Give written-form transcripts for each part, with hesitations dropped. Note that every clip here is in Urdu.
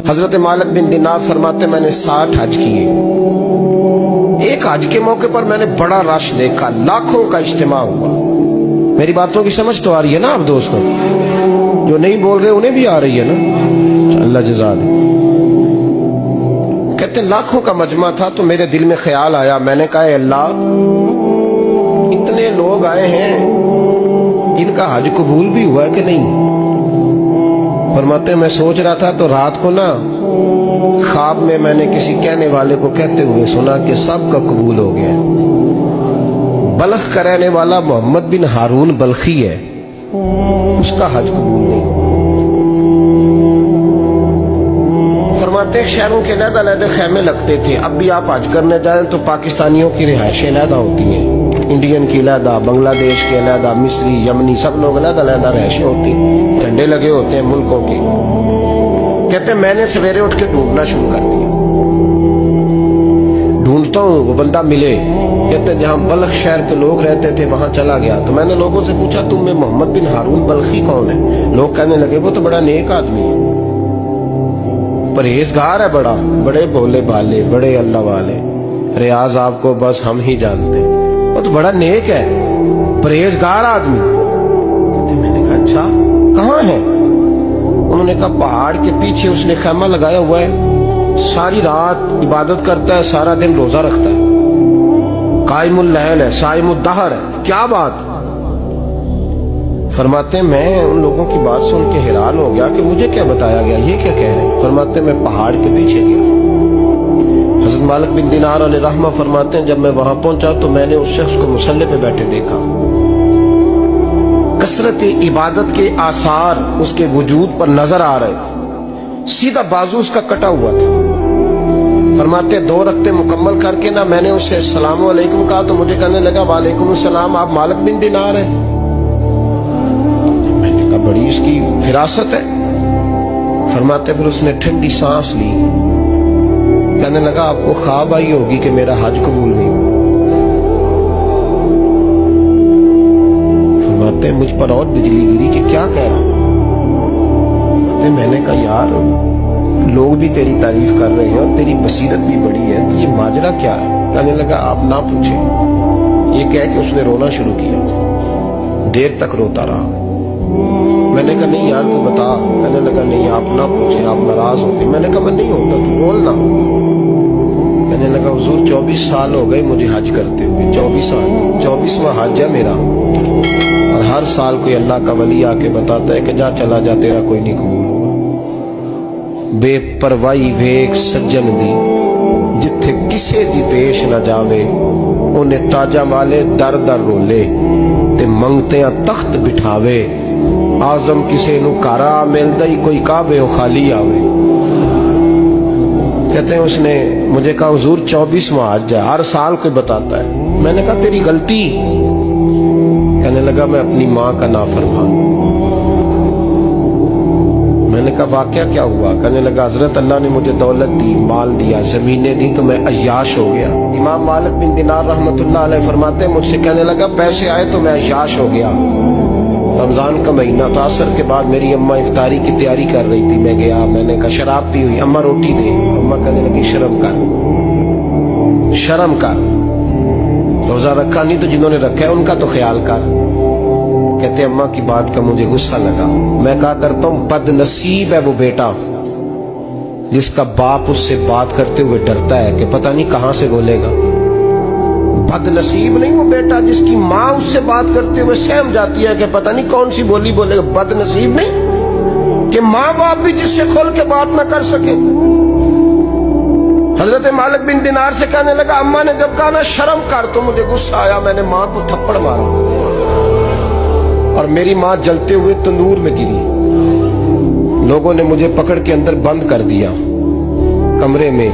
حضرت مالک بن دینار فرماتے میں نے 60 حج کیے. ایک حج کے موقع پر میں نے بڑا رش دیکھا, لاکھوں کا اجتماع ہوا. میری باتوں کی سمجھ تو آ رہی ہے نا آپ دوستوں؟ جو نہیں بول رہے انہیں بھی آ رہی ہے نا؟ اللہ جزا دے. کہتے ہیں لاکھوں کا مجمع تھا تو میرے دل میں خیال آیا, میں نے کہا اے اللہ, اتنے لوگ آئے ہیں, ان کا حج قبول بھی ہوا ہے کہ نہیں؟ فرماتے میں سوچ رہا تھا تو رات کو نا خواب میں نے کسی کہنے والے کو کہتے ہوئے سنا کہ سب کا قبول ہو گیا. بلخ کا رہنے والا محمد بن ہارون بلخی ہے, اس کا حج قبول نہیں. فرماتے ہیں شہروں کے علیحدہ علیحدہ خیمے لگتے تھے. اب بھی آپ حج کرنے جائیں تو پاکستانیوں کی رہائشیں علیحدہ ہوتی ہیں, انڈین کی علیحدہ, بنگلہ دیش کے علیحدہ, مصری, یمنی, سب لوگ علیحدہ علیحدہ رہائشیں ہوتی ہیں, جھنڈے لگے ہوتے ہیں ملکوں کے. کہتے ہیں میں نے سویرے اٹھ کے ڈھونڈنا شروع کر دیا. ڈھونڈتا ہوں وہ بندہ ملے. کہتے ہیں جہاں بلخ شہر کے لوگ رہتے تھے وہاں چلا گیا تو میں نے لوگوں سے پوچھا تم میں محمد بن ہارون بلخی کون ہے؟ لوگ کہنے لگے وہ تو بڑا نیک آدمی ہے, پرہیزگار ہے, بڑے بولے بالے, بڑے اللہ والے, ریاض آپ کو بس ہم ہی جانتے ہیں, وہ تو بڑا نیک ہے, پرہیزگار آدمی. میں نے کہا اچھا کہاں ہے؟ انہوں نے کہا پہاڑ کے پیچھے اس نے خیمہ لگایا ہوا ہے, ساری رات عبادت کرتا ہے, سارا دن روزہ رکھتا ہے, قائم اللیل ہے, صائم الدہر ہے. کیا بات؟ فرماتے ہیں میں ان لوگوں کی بات سن کے حیران ہو گیا کہ مجھے کیا بتایا گیا, یہ کیا کہہ رہے ہیں؟ فرماتے ہیں میں پہاڑ کے پیچھے گیا. حضرت مالک بن دینار علیہ رحمہ فرماتے ہیں جب میں وہاں پہنچا تو میں نے اس شخص کو مصلی پہ بیٹھے دیکھا. کثرت عبادت کے آثار اس کے وجود پر نظر آ رہے, سیدھا بازو اس کا کٹا ہوا تھا. فرماتے 2 رکعتیں مکمل کر کے نا میں نے اسے السلام علیکم کہا تو مجھے کہنے لگا وعلیکم السلام, آپ مالک بن دینار ہیں؟ میں نے کہا بڑی اس کی فراست ہے. فرماتے پھر اس نے ٹھنڈی سانس لی, کہنے لگا آپ کو خواب آئی ہوگی کہ میرا حج قبول نہیں ہوا. فرماتے ہیں مجھ پر اور بجلی گری کہ کیا کہہ رہا ہوں. میں نے کہا یار لوگ بھی تیری تعریف کر رہے ہیں اور تیری بصیرت بھی بڑی ہے, تو یہ ماجرا کیا ہے؟ کہنے لگا آپ نہ پوچھیں. یہ کہہ کے اس نے رونا شروع کیا, دیر تک روتا رہا. میں نے کہا نہیں یار تو بتا. کہنے لگا نہیں آپ نہ پوچھیں, آپ ناراض ہو گئے. میں نے کہا میں نہیں ہوتا, تو بولنا. کہنے لگا حضور 24 سال ہو گئے مجھے حج کرتے ہوئے, 24 سال, 24واں حج ہے میرا, اور ہر سال کوئی اللہ کا ولی آ کے بتاتا ہے کہ جا چلا جا تیرا کوئی نہیں قبول ہوگا. بے پروائی ویک سجن دی جتھے کسے دی پیش نہ جاوے, انہیں تاجا والے در در رولے تے منگتیاں تخت بٹھاوے. آزم کسے نو کارا ملدا ہی کوئی کعبے و خالی آوے. کہتے ہیں اس نے مجھے کہا حضور 24واں حج ہے, ہر سال کوئی بتاتا ہے. میں نے کہا تیری غلطی. کہنے لگا میں اپنی ماں کا نافرمان. میں نے کہا واقعہ کیا ہوا؟ کہنے لگا حضرت اللہ نے مجھے دولت دی, مال دیا, زمینیں دی تو میں عیاش ہو گیا. امام مالک بن دینار رحمت اللہ علیہ فرماتے ہیں مجھ سے کہنے لگا پیسے آئے تو میں عیاش ہو گیا. رمضان کا مہینہ تھا, عصر کے بعد میری اماں افطاری کی تیاری کر رہی تھی. میں گیا, میں نے کہا شراب پی ہوئی, اماں روٹی دے. اماں کہنے لگی شرم کر, شرم کر, روزہ رکھا نہیں تو جنہوں نے رکھا ہے ان کا تو خیال کر. کہتے اماں کی بات کا مجھے غصہ لگا. میں کہا کرتا ہوں بد نصیب ہے وہ بیٹا جس کا باپ اس سے بات کرتے ہوئے ڈرتا ہے کہ پتہ نہیں کہاں سے بولے گا. بد نصیب نہیں وہ بیٹا جس کی ماں اس سے بات کرتے ہوئے سہم جاتی ہے کہ پتہ نہیں کون سی بولی بولے گا. بد نصیب نہیں کہ ماں باپ بھی جس سے کھول کے بات نہ کر سکے. حضرت مالک بن دینار سے کہنے لگا اماں نے جب کہا نا شرم کر تو مجھے غصہ آیا, میں نے ماں کو تھپڑ مارا اور میری ماں جلتے ہوئے تندور میں گری. لوگوں نے مجھے پکڑ کے اندر بند کر دیا کمرے میں.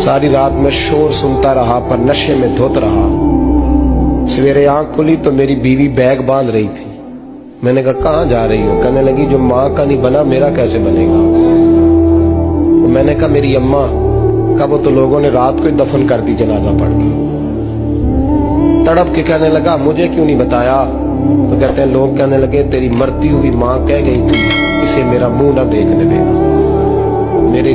ساری رات میں شور سنتا رہا پر نشے میں دھوت رہا. سویرے آنکھ کھلی تو میری بیوی بیگ باندھ رہی تھی. میں نے کہا کہاں جا رہی ہو؟ کہنے لگی جو ماں کا نہیں بنا میرا کیسے بنے گا. میں نے کہا میری اماں کا وہ تو لوگوں نے رات کو ہی دفن کر دی جنازہ پڑھ کے. تڑپ کے کہنے لگا مجھے کیوں نہیں بتایا؟ تو کہتے ہیں لوگ کہنے لگے تیری مرتی ہوئی ماں کہہ گئی تھی اسے میرا منہ نہ دیکھنے دینا.